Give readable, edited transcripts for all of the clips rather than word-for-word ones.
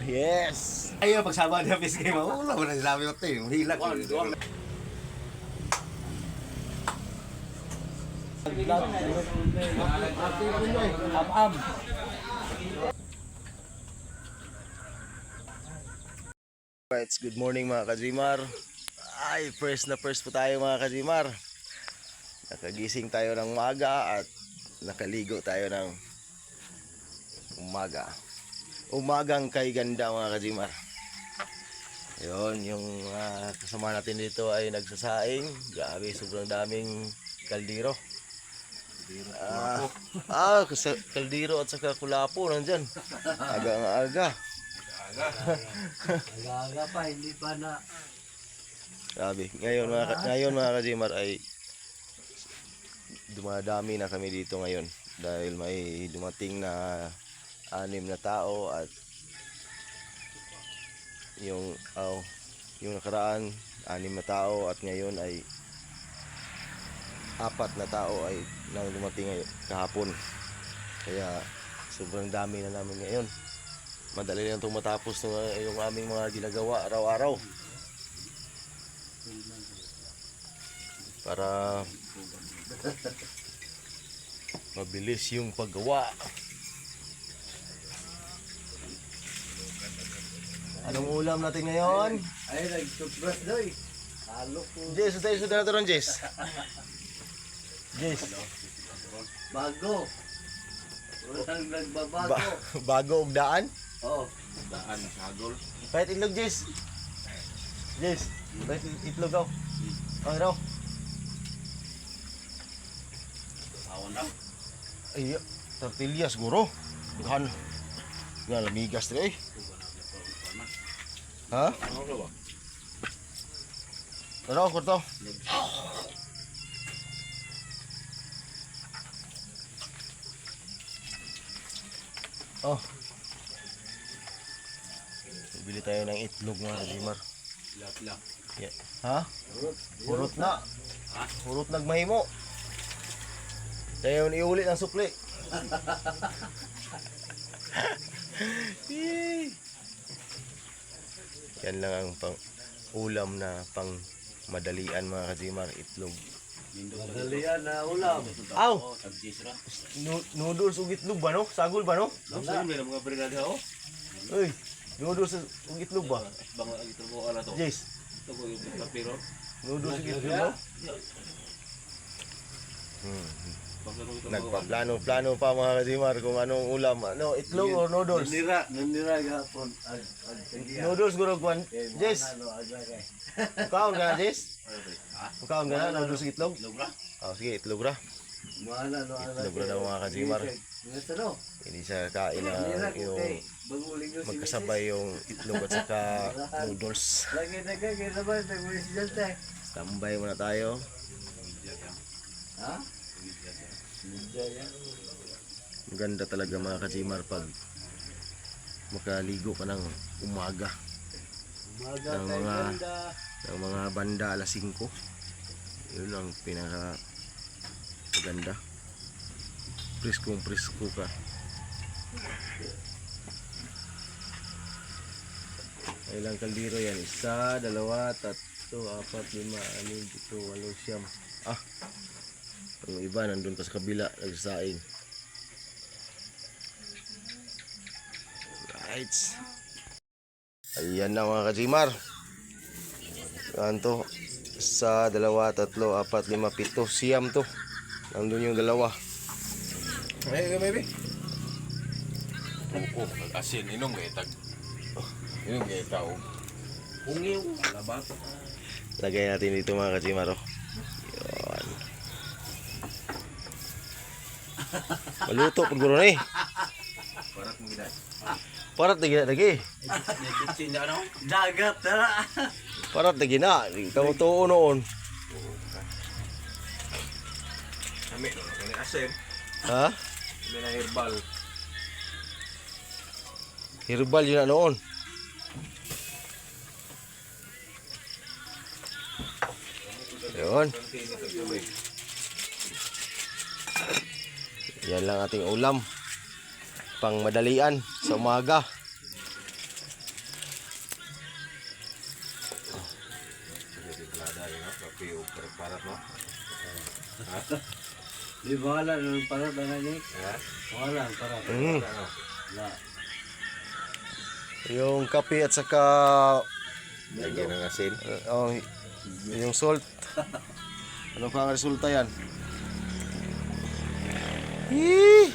Yes. Ayo pagsama dia habis game. Ulah na sinabi ko tayo. Hilak. Am-am. Right, good morning mga Kajimar. Ay, first po tayo mga Kajimar. Nakagising tayo ng umaga at nakaligo tayo ng umaga. Umagang kay ganda mga Kajimar. Yun, yung kasama natin dito ay nagsasaing. Grabe, sobrang daming kaldero. Kaldero at saka kulapo nandyan. Aga. Aga pa, hindi pa na. Grabe. Ngayon mga Kajimar ay dumadami na kami dito ngayon dahil may dumating na 6 na tao at yung nakaraan 6 na tao at ngayon ay 4 na tao ay nang dumating ngayon kahapon. Kaya sobrang dami na namin ngayon. Madali lang itong matapos yung aming mga ginagawa araw-araw para mabilis yung paggawa. Anong ulam natin ngayon? Ay, nag-toothbrush doy. Halo ko. Jess, tayo sudah natin ron, Jess. Jess. Bago. Walang nagbabago. Bago og daan? Oo. Daan sa hagol. Kahit itlog, Jess. Jess, kahit itlog daw. Okay raw. Awan na. Ay, tortillas guro. Bukan. Nga lamigas tayo eh. Ha? Ano ka ba? Ano, kurto? Oh. Bili tayo ng itlog mga Kajimar. Lap. Yeah. Ha? Purot na. Purot nagmahimo. Tayo iulit ang sukli. Yan lang ang pang ulam na pang madalian mga Kajimar, itlog. Madalian na ulam. Aw! Tag-jisra. Noodles ug itlog ba no? Sagol ba no? Saan may mga brigada ho? Uy, noodles ug itlog ba? Bang ito mo ala to. Yes. Ito ko yung kapiro. Noodles ug itlog no? Nagpaplano pa mga Kajimar kung anong ulam. Ano, itlog or noodles? Nanira gapon. Noodles guro kwan. Yes. Kaon ka na, Jess? Kaon ka na, noodles ug itlog? Itlog ra? Oh, sige, itlog ra. Mana no ala. Itlog ra daw mga Kajimar. Ngata no. Hindi siya kain na yung Baguling ko magkasabay yung itlog at saka noodles. Lagi naman tayo si Jante. Tambay muna tayo. Ha? Maganda talaga mga Kajimar pag makaligo ka ng umaga. Umaga Ng tayo mga- ganda. Ng mga banda alas 5. Yun ang pinaka maganda. Presko ka. Ilang kaldero yan? 1, 2, 3, 4, 5, 6, 7, 8. Ang iba nandun pa sa kabila nagsasaing. Right. Ayan na mga Kajimar. Yan to. 1, 2, 3, 4, 5, 7, siyam to. Nandun yung dalawa. Hey, baby. Oo, nag-asin. Inom kaya tag. Inom kaya tao. Ungiw. Labat. Lagay natin dito mga Kajimar. Oh. Yun. Maluto pag guro na eh. Parat mo gina. Parat na gina lagi. Nagkitsin na ano? Dagat na. Parat na gina. Ikaw tuo noon. Kami, no? Asin. Ha? Kami na herbal. Herbal yun na noon. Yun. Yan lang ating ulam. Pang madalian sa umaga. parat mo. Di bahala ng parat na ni. Ha? Wala ang parat. Mm. Wala. Yung kape at saka Lagyan ng asin. yung salt. Ano kang resulta yan? Yee!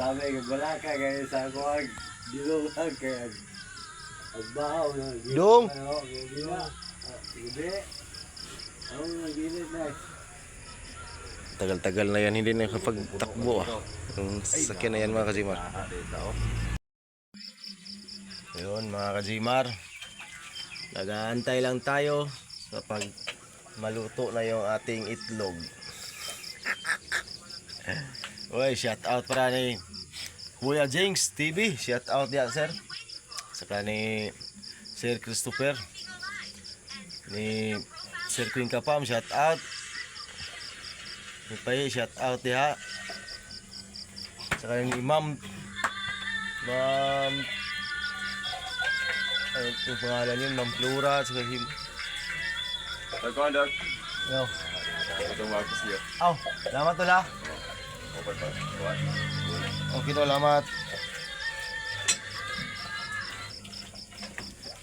Sabi ko, wala ka kaya sa ako ang dilungan kaya ang bahaw na. Dong! Ano, hindi na. Gabi. Ako nag-init na. Tagal-tagal na yan, hindi na nakapagtakbo yung sakyan na yan mga kajimar. Ayun mga kajimar, nag-aantay lang tayo sa pag maluto na yung ating itlog. Uy, shout out para ni Kuya Jinx TV, shout out yan sir. Saka ni Sir Christopher, ni Sir Queen Kapam, shout out. Ni Paye, shout out diha. Saka ni Ma'am ano yung pangalan yun? Ma'am Flora, saka him. Pagkondok. Yo. Itong wapos niyo. Aw, salamat tula. Okay pa. Okay to, salamat.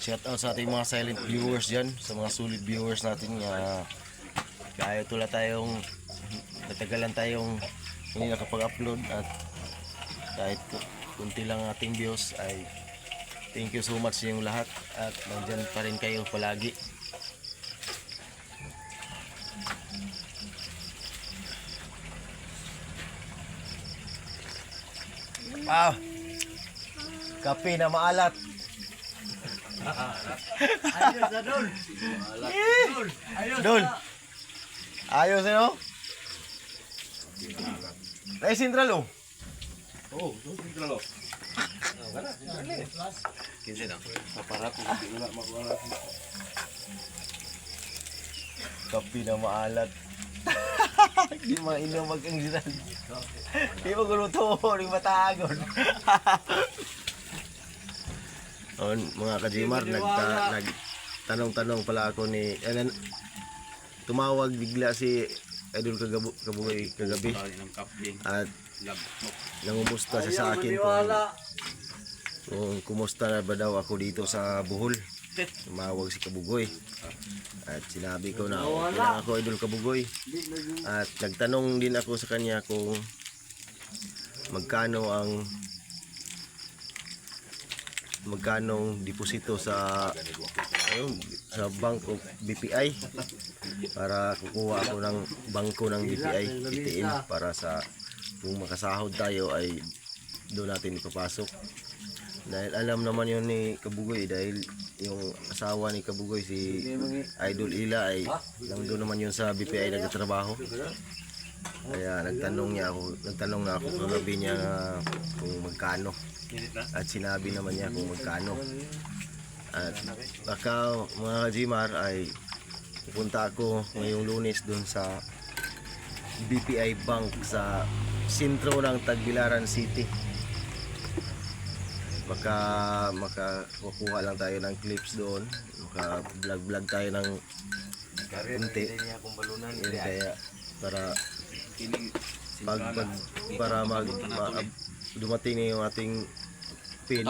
Shout out sa ating mga silent viewers dyan, sa mga solid viewers natin nga kaya tula tayong natagalan tayong hindi nakapag-upload at kahit kunti lang ating views ay thank you so much sa inyong lahat at nandyan pa rin kayo palagi. Kape na maalat. Ayos na dol. Ayos Dol. na. Ayos sa'yo? Ay, sentral oh. Oh, sentral. Kinsa na. Paparat ko hindi wala makuha. Kape na maalat. Di mainom mag-ang sentral. Di mo guluto, di matagon. Mga kajimar, nagtanong-tanong pala ako ni tumawag bigla si Idol Kabugoy kagabi Ng kape. at nangumusta siya sa akin kung kumusta na ba daw ako dito sa Bohol. Tumawag si Kabugoy at sinabi ko na okay lang ako Idol Kabugoy at nagtanong din ako sa kanya kung magkano deposito sa bangko BPI para kukuha ako ng bangko ng BPI ATM para sa kung makasahod tayo ay doon natin ipapasok dahil alam naman yun ni Kabugoy dahil yung asawa ni Kabugoy si Idol Ila ay nandun naman yun sa BPI nagtatrabaho kaya nagtanong na ako kagabi niya kung magkano at sinabi naman niya kung magkano at baka mga Gmar ay pupunta ako ngayong Lunes doon sa BPI Bank sa sentro ng Tagbilaran City. Makakuha lang tayo ng clips doon, maka vlog tayo ng kunti. Yun, kaya para dumating na yung ating pin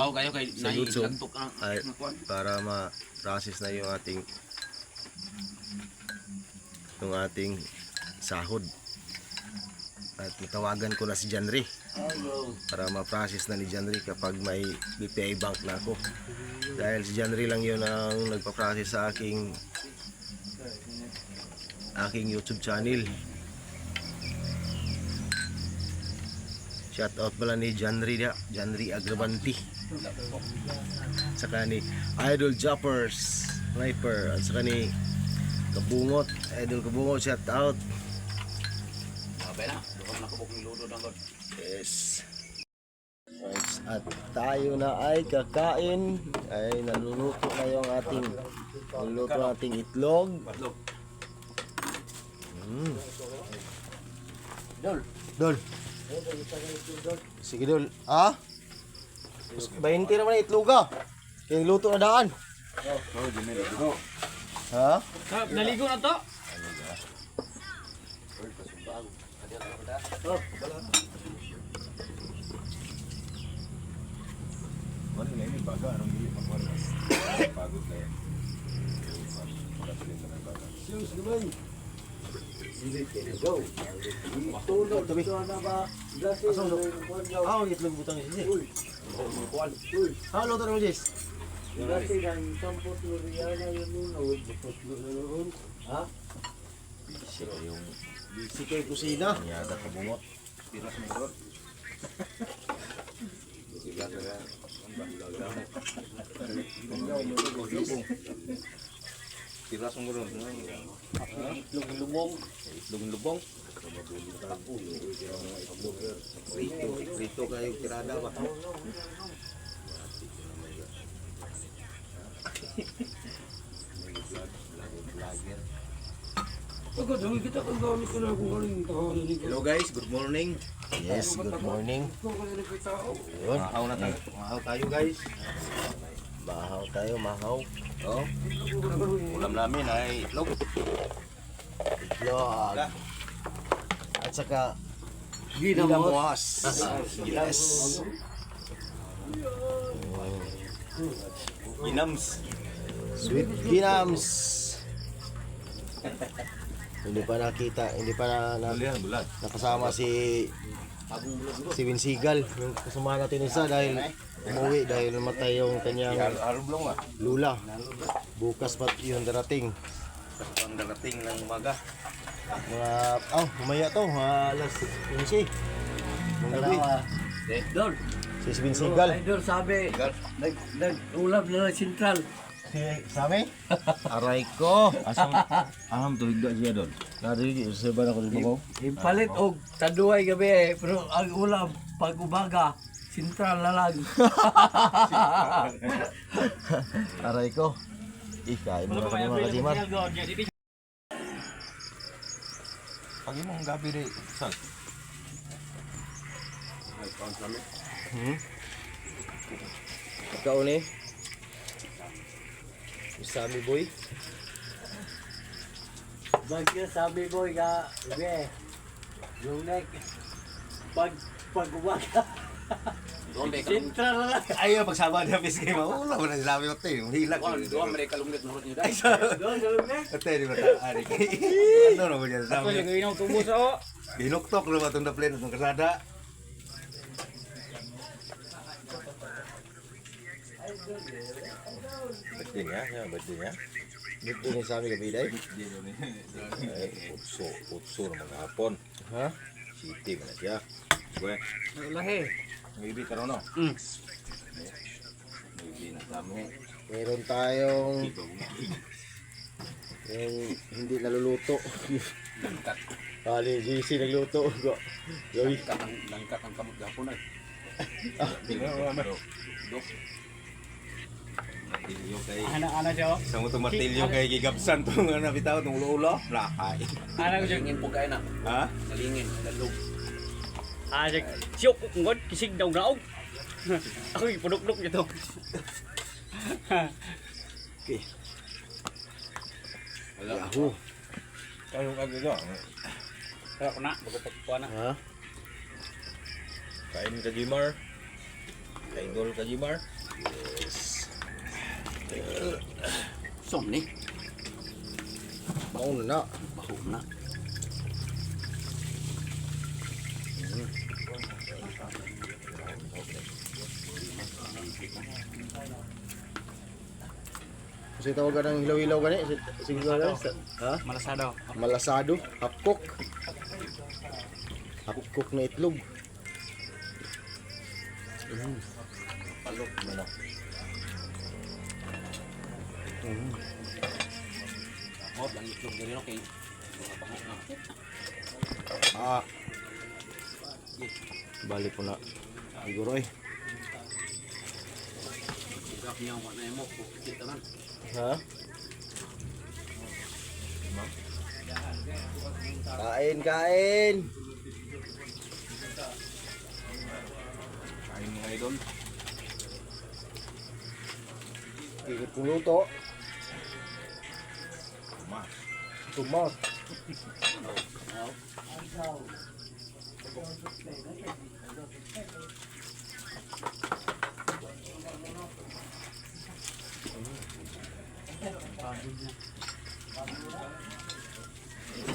sa YouTube ay para ma-process na yung ating sahod at matawagan ko na si Janry para ma-process na ni Janry kapag may BPI Bank na ako dahil si Janry lang yun ang nagpa-process sa aking YouTube channel. Shout out pala ni Janry Agrabanti saka ni Idol Joppers Sniper at saka ni Idol Kabungot, shout out. Yes. At tayo na ay kakain ay naluluto na yung ating itlog. Dol. Sige Dol. 20 naman ang itlog ah. Kaya luto na daan. Ha? Naligo na to. Ano na ini baga anong dili magkuhan. Pagod na yan. Sus, naman. Sige, go. Tulog, ito na ba? Dasi, Ah, itlog butang isi. Uy, Halo to mo Jis. dasi ng sampot mo riyan na yun nun. Bukot mo na nun. Ha? Bisi kayong bisi kay kusina. Yada ka bungot. Piras mo bro. Sige ka na. Piras mo bro. Itlog lubong. Itlog lubong. Rito kayo tirada ba? Hello guys, good morning. Yes, good morning. Ayun, Mahaw tayo guys. mahaw tayo, mahaw. Oh. Ulam namin ay itlog. Itlog. At saka Ginamos. yes. Ginams. Sweet ginams. Hindi pa nakita, hindi pa Bulag. nakasama si Winsigal, yung kasama natin isa dahil umuwi dahil namatay yung kanyang Arublong ah. lula. Bukas pa yun darating. Ang darating ng umaga. Mga, umaya to, alas 11. Nung gabi, Dol, si Winsigal. Idol sabi, nag-ulap na ng sentral. Sami? Aray ko. Aham to higda siya doon. Nari, saban ako dito ko. Ipalit og taduay gabi pero ang ulam pag umaga sentral na lang. Aray ko. Kain mo na kami mga kasiman. Pag imong gabi rin, saan? Ikaw ni? Sami boy. Bagyo sabi boy ga gabi. Yung pag umaga sentral na lang. Ayaw pagsama na fiskay mo. Wala mo na sinabi ko tayo. Hilak. Dua mereka lumit nurut niyo dai. Dol, dol, Ate, di ba taari? Ano na mo dyan Ako sabi? yung inaw tubo sa o. Binuktok na ba itong daplin itong kasada? Ba't niya? Ba't niya? Dito ni Sami gabi day. Ay, utso na maghapon. Ha? City mo na siya. Gue, Lahi. maybe ka rin no? Maybe na kami. Meron tayong yung hindi naluluto. Langkat. Kali GC nagluto. Gawi. Langkat ang kamot gapon ay. Martilyo kay... Ana siya o. Sa mo itong martilyo kay gigapsan itong bitaw itong ulo-ulo. Lakay. Ana ko yung po kaya na. Ha? Nalingin, nalog. Siya, siyok ko kung kisig daw naog. Ako yung pudok-dok nito. Yahoo. Kayong agaga. Kaya ko na, magpapagpuan na. Ha? Kain ka Jimar. Kaidol ka Jimar. Som ni. Mauna na. Baho na. Kasi tawagan ng hilaw-hilaw gani. Sige gani. Ha? Malasado. Malasado. Hapkok. Hapkok na itlog. Palok mo na. Mot lang itlog diri no kay mga baho na. Ah. Balik po na. Siguro eh. Gap niya mo na mo kita man. Ha? Kain, kain. Kain mo idol. Ikot kong luto. to mouth.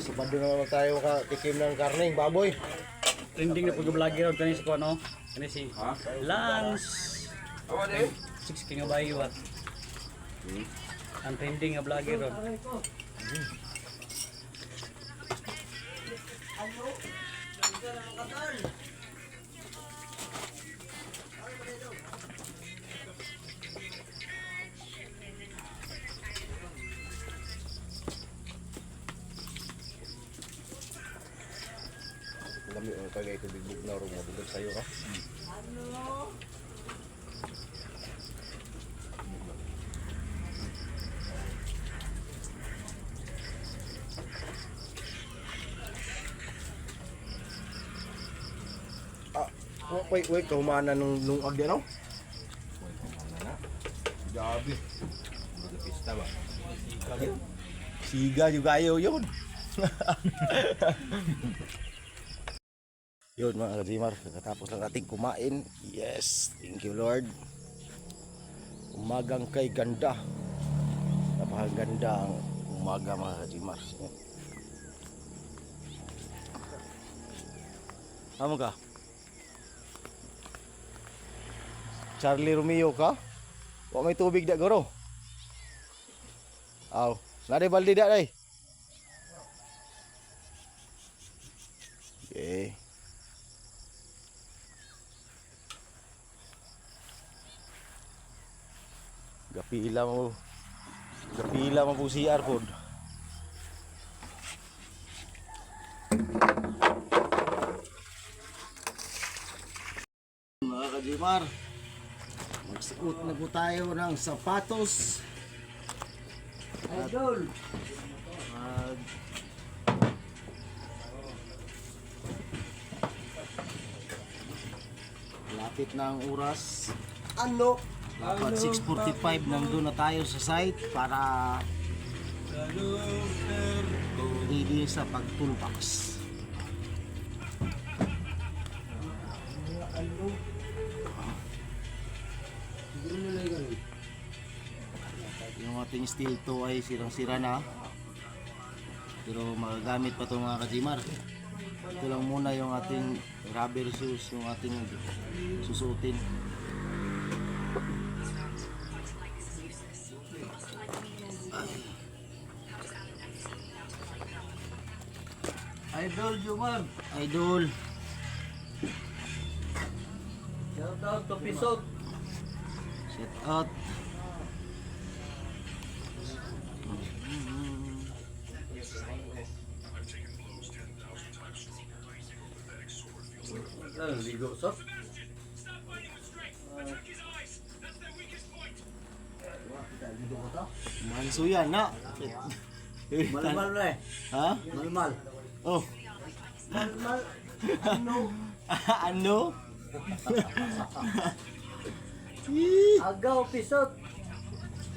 Sabado na naman tayo tikim ng karning baboy. Trending na pag-vlogger ron kani si ko no. Kani si Lance. Awa din. 6 king bayo at. Ang trending nga vlogger ron. Lami ang kagay ko bigbog na ro mabugod sayo ka. Wait, kahumanan nung lungag yan, no? Gabi. Pista ba? Siga juga ayaw yun. Yun mga kajimar, katapos lang nating kumain. Yes, thank you Lord. Umagang kay ganda. Napakaganda ang umaga mga kajimar. Amo ka? Charlie Romeo ka? Wa may tubig da goro? Aw, nade baldi da day. Okay. Gapila mo po CR pod. Mga kajimar, magsuot na po tayo ng sapatos. Idol! Mag lapit na ang oras. Ano? Dapat 6:45 nandun na tayo sa site para ready sa pagtulbaks. Yung ating steel toe ay sirang-sira na, pero magagamit pa ito mga kajimar. Ito lang muna yung ating rubber shoes, yung ating susuotin. Idol Jumar! Idol, Shout out to Pisot! shout out. Ligo sop? Manso yan na. Malmal na eh. Ha? Malmal. Oh. Malmal. Ano? Ano? Agaw Pisot!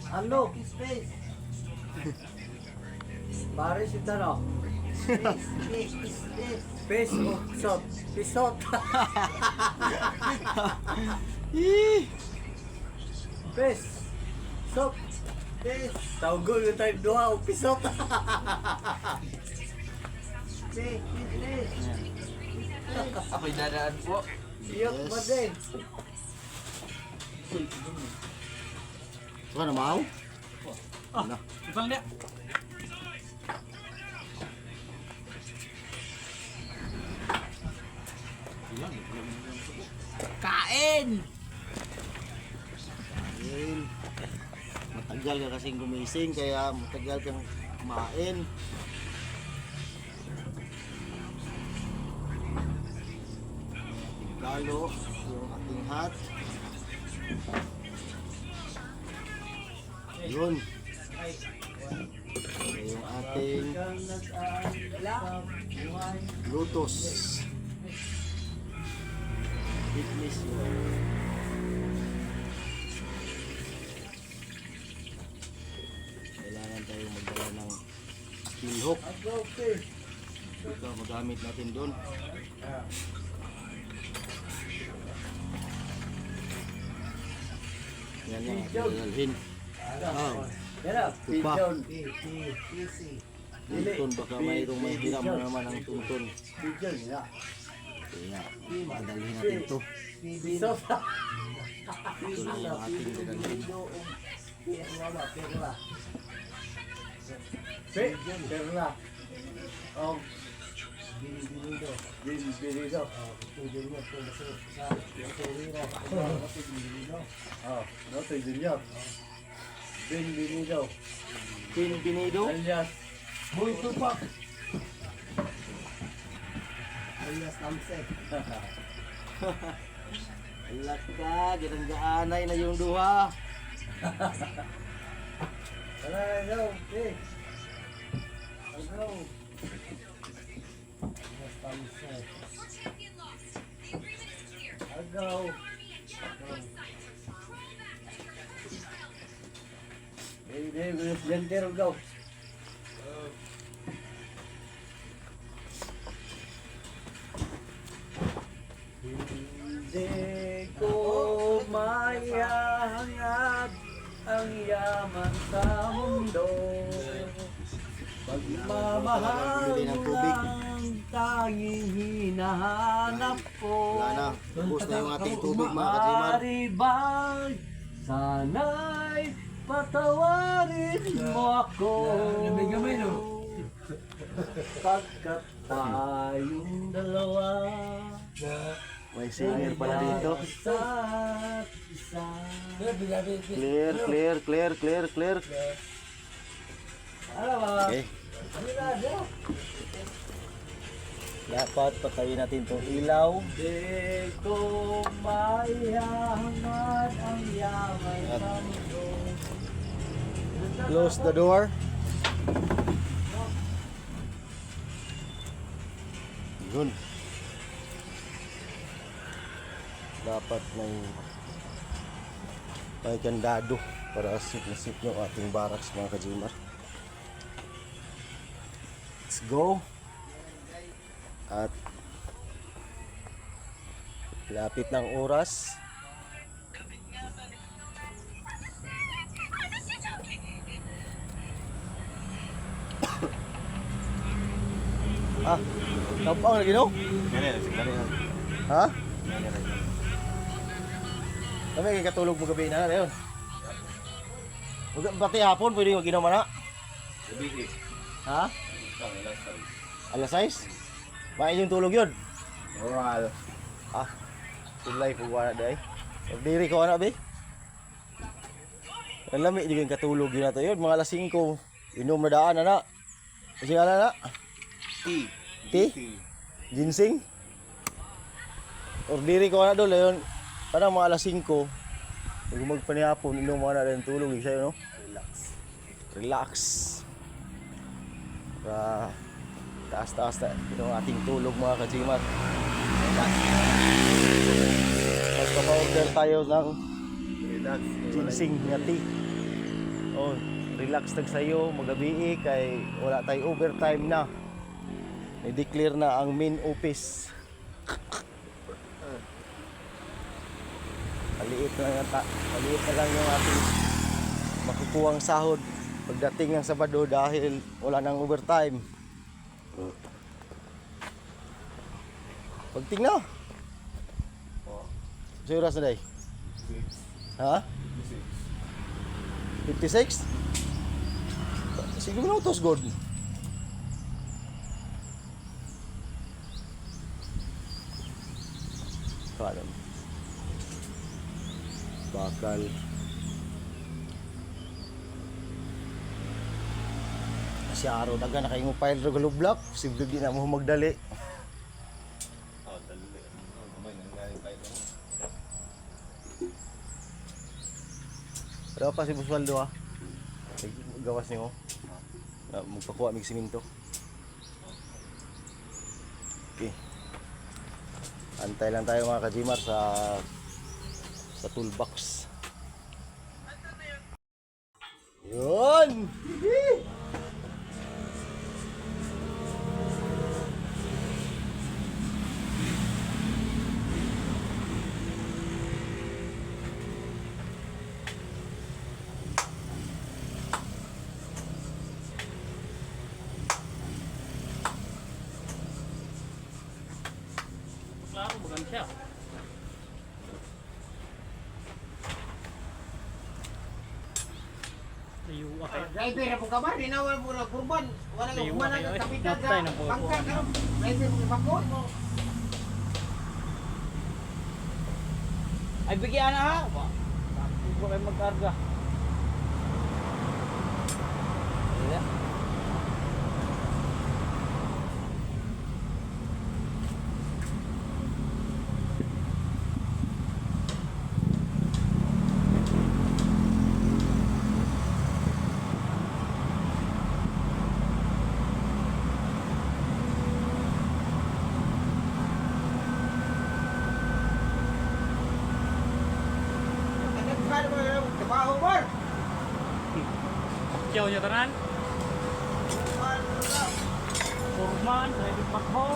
Ano? Space! Paris ito no? Space o Pisot! Pisot! Space! Sop! Space! Tawagol yung type 2 o Pisot! Space! Space! Ako'y dadaan po. Iyok ba din? Ano mau? Ah, ibang dia. Kain! Kain. Matagal ka kasing gumising kaya matagal kang kumain. Galo yung ating hat. Yun. Yung ating lotus. Fitness yun. Kailangan tayong magdala ng steel hook. Ito, magamit natin doon. Yan yan, dalhin. Oh, Yan na, Tupa. pigeon. tuntun, baka mayroong may hiram na naman ang tuntun. Pigeon, ya. Kaya, madalhin natin ito. Piso. Ito lang yung ating dadalhin. Perla. Oh. Binibinido. Oh, no te junior. Binibinido. Pinbinido. Alias. Muy tupak. Alias Tamse. Alat ka, ginanggaanay na yung duha. Wala na daw. Okay. Go. Alias Tamse. Go. Hey, Jentero go. Hindi ko maihangad ang yaman sa mundo. Pagmamahal Bili ng tubig. ang tanging hinahanap ko. Wala na, ubos na yung ating tubig mga kajimar. Maaari bang sana'y patawarin mo ako? Gamay no? Pagkat tayong dalawa May singer pala dito. isa't isa. Clear, clear, clear, clear, clear. Ano ba? Okay. Dapat patayin natin itong ilaw. Di ko maihangad ang yaman sa mundo. Close the door. Yun. Dapat may kandado para sip yung ating barracks mga kajimar. Let's go. At lapit ng oras. Ah, tapang lagi no? Ha? Kami kay katulog mo gabi na yun. Pati hapon pwede mag-inom na. Ha? Alas 6? Main yung tulog yun. Oral. Ah, tulay po wala day. Pagdiri ko ana be. Ang lami di katulog yun na to yun. Mga alas 5, inom na daan na. Kasi nga na. Tea? Ginseng? Ordiri ko na doon, yun. Parang mga alas 5. Pag magpanihapon, inom mo na rin tulog. Sa'yo, no? Relax. Para taas-taas na yung ating tulog mga kajimar. Magpapa-order tayo ng ginseng na tea. Oh, relax tag sa'yo, magabi kay wala tayo overtime na. I-declare na ang main office. Maliit na lang yung ating makukuhang sahod pagdating ng Sabado dahil wala nang overtime. Pagtingna. Sa oras na day? Ha? 56? Sige minutos, God. Kalam. Bakal. Si araw daga nakaingo file ro gulublak, sibig di na mo magdali. Pero pa si Buswaldo ha. Gawas niyo. Magpakuha mig siminto. Okay. Antay lang tayo mga kajimar sa toolbox. Yun! Yeah. Layo ka. Driver na po ka ba? Rinawal po na kurban. Wala Layo ka humana kayo, ng eh. kapitan Naptay sa ng buhay bangka po. ka. Driver po ibako. Ay, bigyan na ha. Hindi ko kayo magkarga. Wala. Nagkano mo na trabaho mo? Pakyaw niya tanan. Kurman, ready pakho.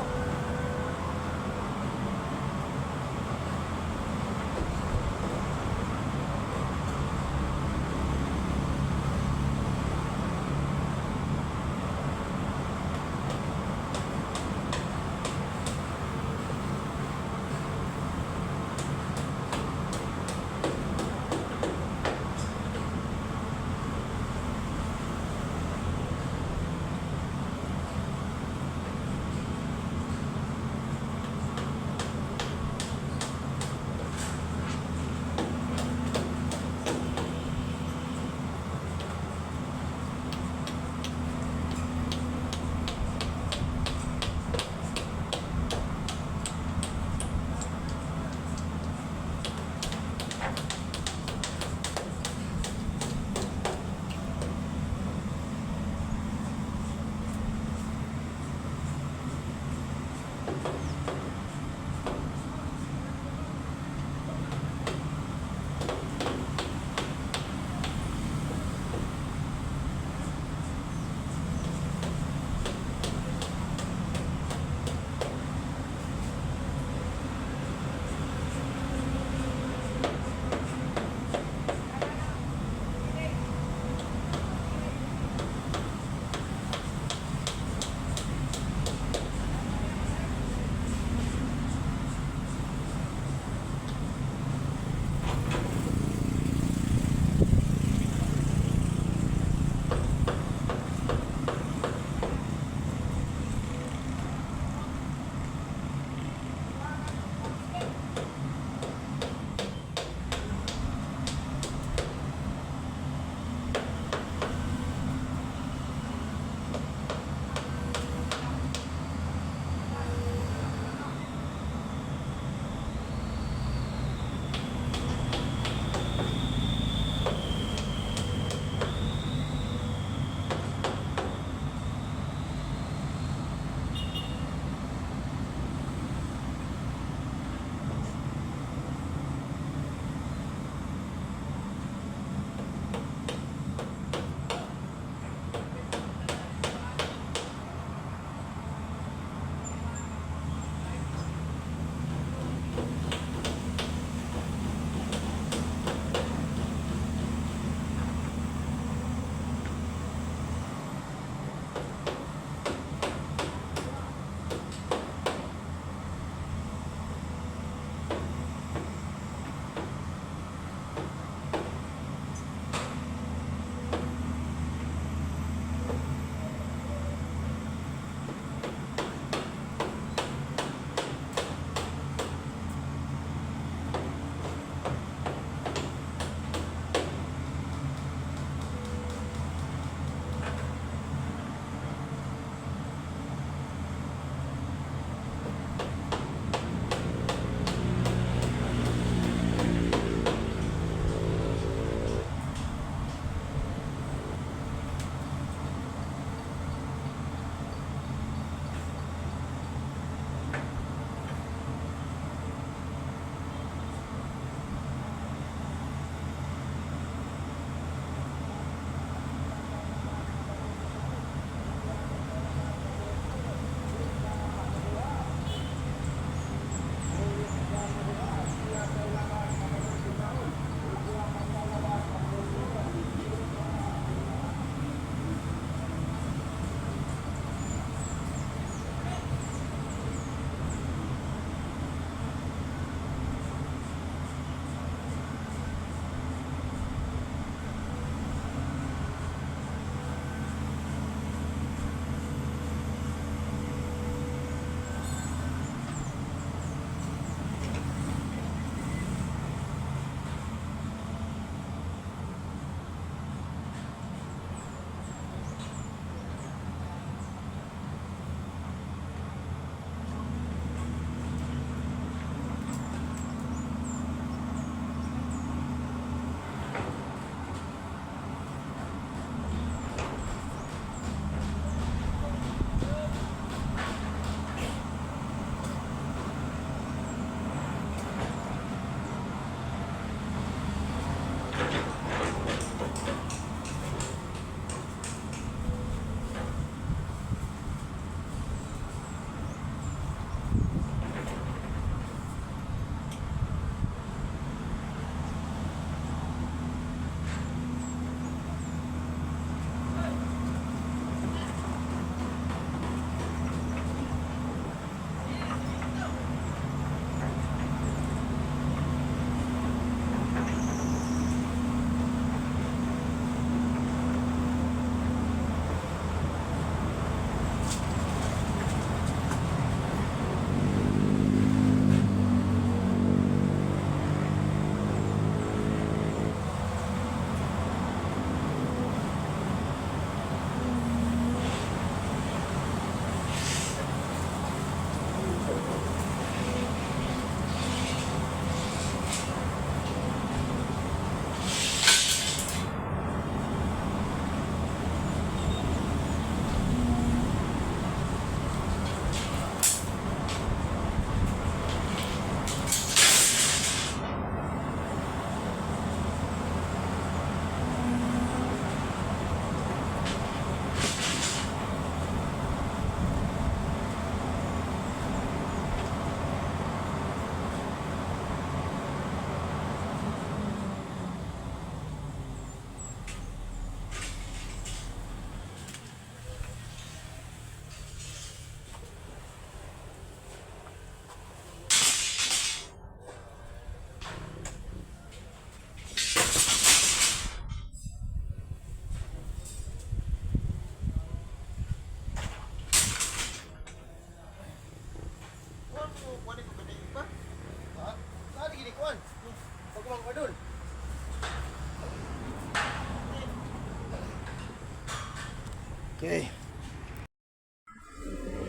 Okay.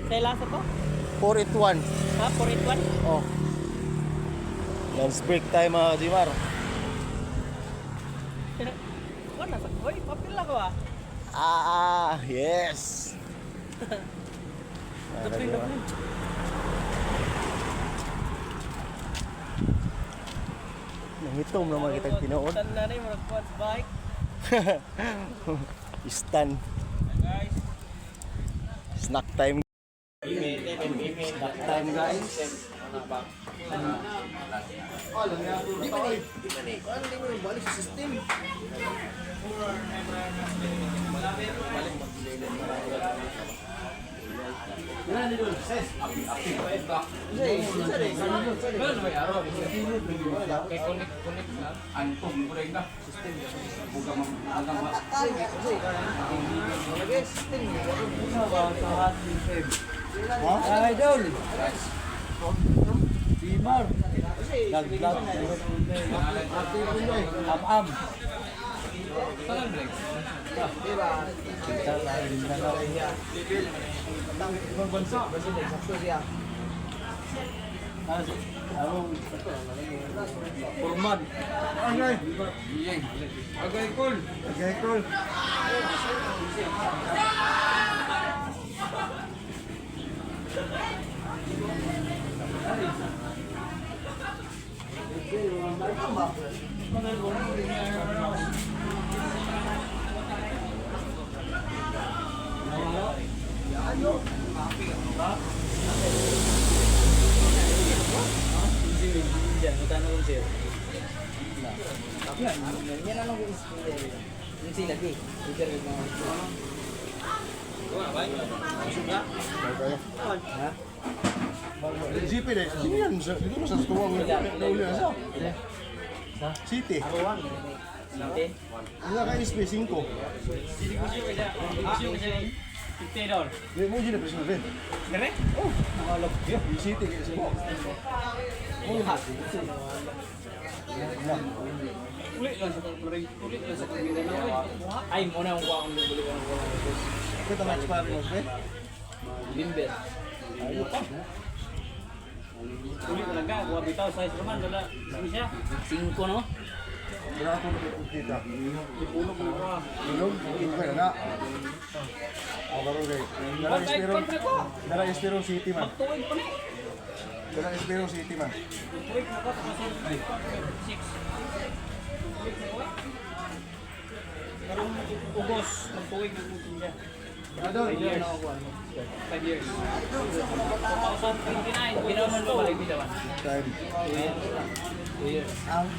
Kaya lasa to? 4-1. Ha? 481? Oh. Lunch break time mga Jimar. Wala sa... Uy, papil ako ah. Yes. Dupling. Nangitom naman kitang tinuod. Tanda na yung mga quads bike. Istan. Guys. Snack time. Snack time guys. Idol. Bimar. Nag-vlog. Am-am. Kita lain na lang niya. Ibang bansa. Sakto siya. Purman. Agay. Agay kol. Agay kol. GP deh, sini kan bisa, itu bisa tuang uli aja. City. Enggak kayak SP 5. $50. Dia mau jadi presiden. Kere? Oh, malam dia di City kayak semua. Ulit lang sa pagpuring. Ulit lang sa Mindanao. Ay, muna ang kuha kong buli ko ng kuha. Kita match pa rin, okay? Limber. Ayo pa. Ulit lang ka. Kuha bitaw size naman. Wala. Ano siya? 5 no? Wala akong kita. Ipulog mo ka. Ilog, ilog ka na. Ako karoon kay. Dala Espero City man. Magtuwid pa ni. Dala Espero City man. Tuwid mo ka. Tapos 6. Karong ugos. Magtuwid mo siya. Adol. 5 years. 5 years. 2029. Ginawan mo balik bitawan. Time. 2 years. Ang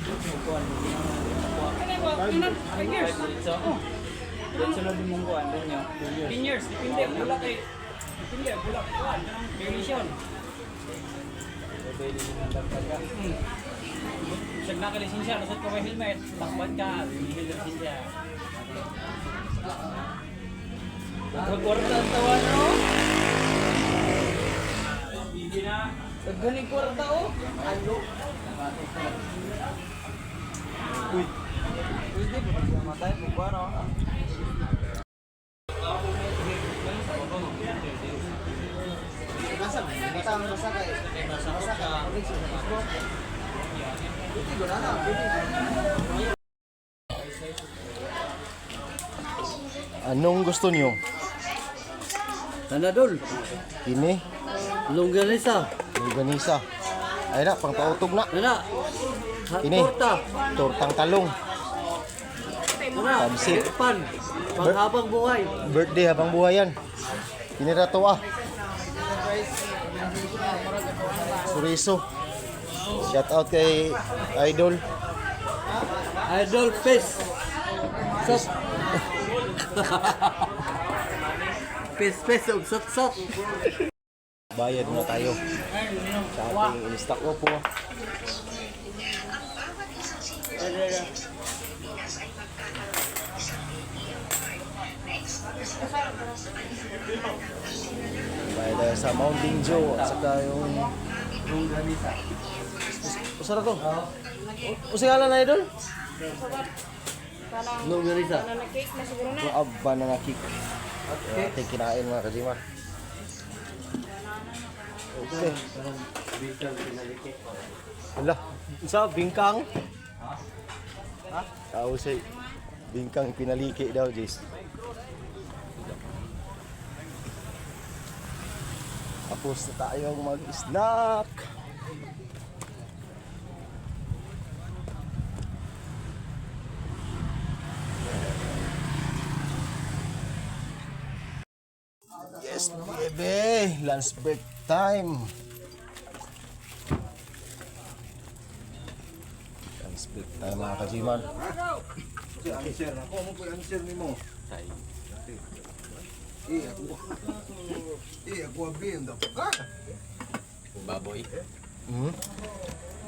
kuwan. Ano ba? 5 years. So, sunod mong kuwan doon niya. 10 years. Depende. Bulak kay. Depende. Bulak. Kuwan. Permission. Siyag na ka lisensya. Lusot ka may helmet. Takpan ka. Bibili ng lisensya. Magkakwarta ang tawa na o. Bibi na. Galing kwarta o. Ano? Uy. Pwede ba magkamatay po ba no? Anong gusto niyo? Tanadol. Kini, Longganisa. longganisa. Ay na, pang pautog na. Nana. Kini, tortang talong. Nana. Pansit. Pan. Panghabang buhay. Birthday habang buhay yan. Kini na to ah. Suriso. Shout out kay Idol. Idol Fish. Sot. Fish og sot. Bayad na tayo sa ating in-stock po. Bayad tayo sa Mountain Joe at saka yung usara ko. Usingalan na Idol? Longganisa. Aba na nakik. Yung ating kinain mga kajimar. Okay. Wala. Isa, bingkang. Ha? Tao say, bingkang pinaliki daw, Jace. Tapos na tayong mag-snack. Yes, baby. Lunch break time. Lunch break time mga kajiman. Si answer ako mo po answer nimo. Ako abin daw ka. Baboy. Hmm?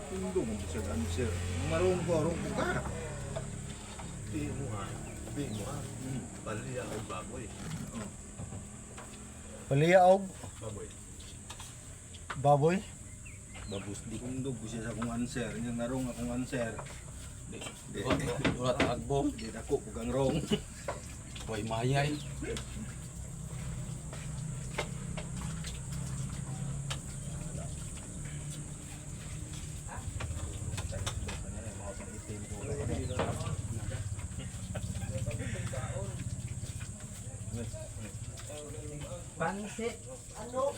Tundo mo sa answer. Marong ko ka. Bali ang baboy. Paliyaog. Baboy. Baboy. Babus di. Tundo ko siya sa akong answer. Yung narong akong answer. Ulat agbong. Di dako ko kang wrong. Way mayay. Pansit. Ano?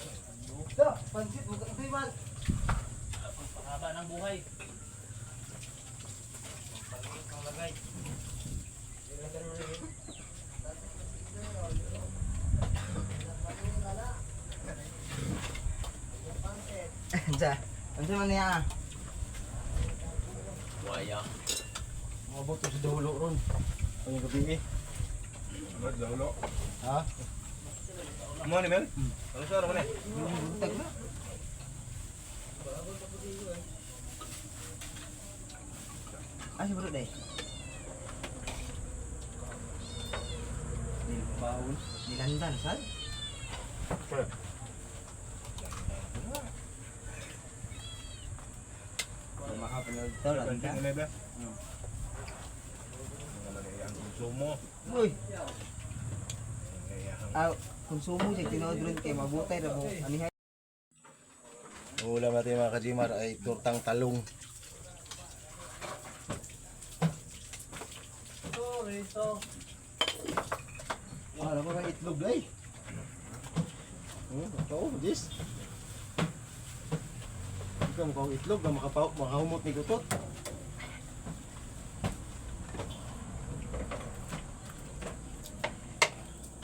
Da, pansit mo ka man. Haba ng buhay. Panglagay. Ja. Ano man niya? Waya. Mabot ko sa dulo ron. Ang gabi eh. Dawlo. Ha? Mo ni Mel? Ano sa ro man eh? Butag na. Ay, bro deh. Baon. Nilandan, sal. Makapanood to lang ka. Ano ba? Ang konsumo. Uy. Konsumo siya tinood ron kay mabutay ra mo. Anihay. Ang ulam natin mga kajimar ay tortang talong. Ano ba ang itlog ay? Ito, Jis. Ikaw mukhang itlog na makahumot ni gutot.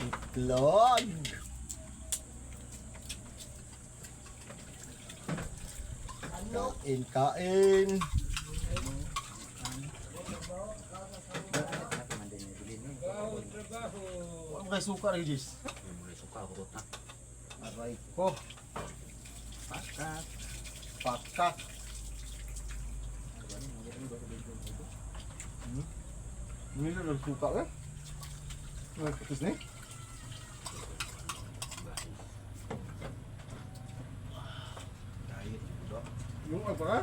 Itlog! Kain, kain! Ano kayo sukar, Jis? Aray ko. Pakat. Pakat. Nilo ng suka eh. Ay, patis na eh. Diet do. Yung apa ka?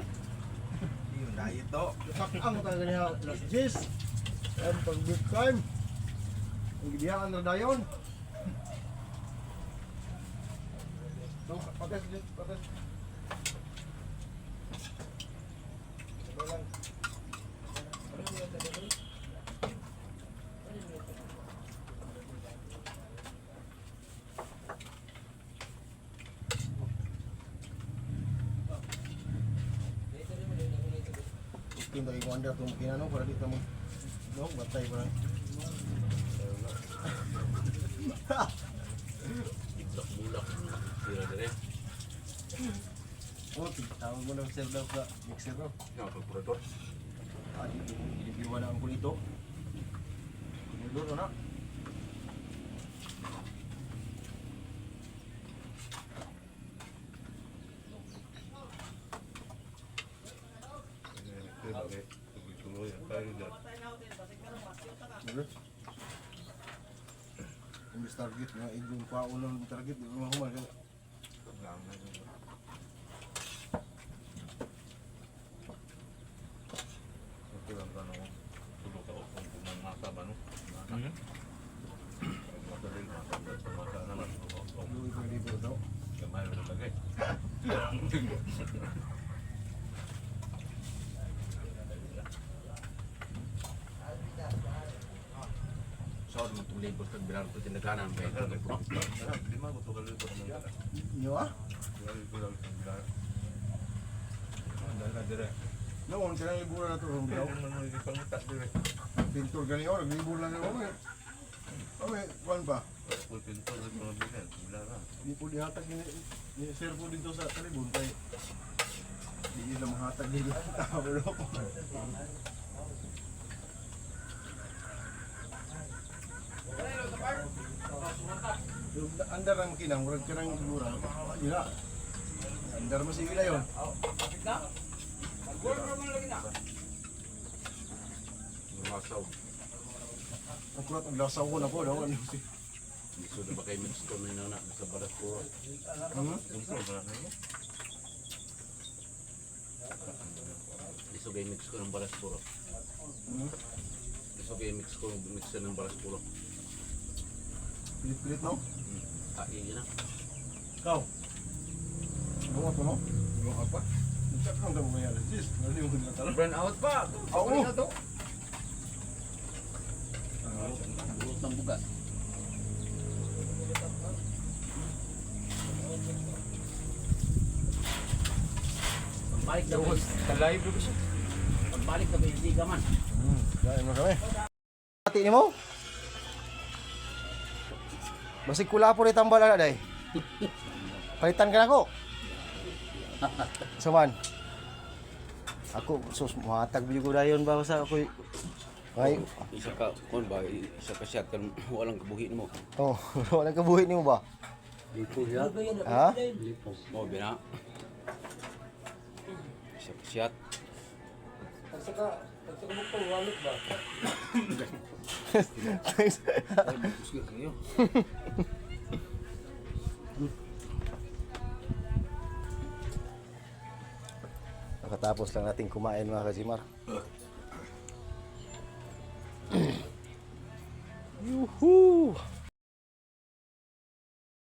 Yung diet do. Sakang mo talaga niya. Last Jis. Ang pag-big time. Ang gidiyaan na dayon. Patis, Jis. Patis. Sabay lang. Kim bagi ko anda kung kinano para dito mo. No, batay pa lang. Bulak-bulak. Tira dire. Oh, tawag mo ng sir daw sa mixer bro. Yung kalkulator. Inibiwan na ang kulito. Niluro na. Imbis target nga igong paunang target di mo human ka. Ito lang ka no. Tulog ako kung kumamasa ba no? Madali masabad. sahod mo itong libot kag bilang ito tinaganan ba ito. Nyo ah? Noon, kaya liburan na ito. Pintor gani o, naglibur lang ako. Okay, kuhan pa. Hindi po dihatag ni sir po dito sa talibon. Kaya hindi nila mahatag dito sa tao. Andar ang kinang, murag ka ng liburan. Yun na. Andar mo si Wila yun. Masaw. Ang kulat, ang lasaw ko na po. Dawan. Gusto na ba kayo mix ko na na sa balas ko? Gusto kayo mix ko ng balas puro. Gusto kayo mix ko ng balas puro. Pilit-pilit no? Kain na. Ikaw. Bunga ko no? Bunga pa? Nagsak lang ka mo kaya. Sis, nali mo na tala. Burn out pa. Ako na to. Buot ng bugas. Pagbalik na ba? Kalive ba siya? Pagbalik na ba hindi ka man? Kain mo kami. Pati ni mo? Basig kula po rin tambal na day. Palitan ka na ko. Saman. Ako, sus, mahatag bili ko dayon ba sa ako. Ay, Isa ka, kon ba? Isa ka shot kan walang kabuhin mo. oh, wala ka buhit ni mo ba? Lipo ya. Ha? Lipo. Mo bina. Isa ka shot. Puskir kayo. Nakatapos lang natin kumain mga kasimar. Yuhuu!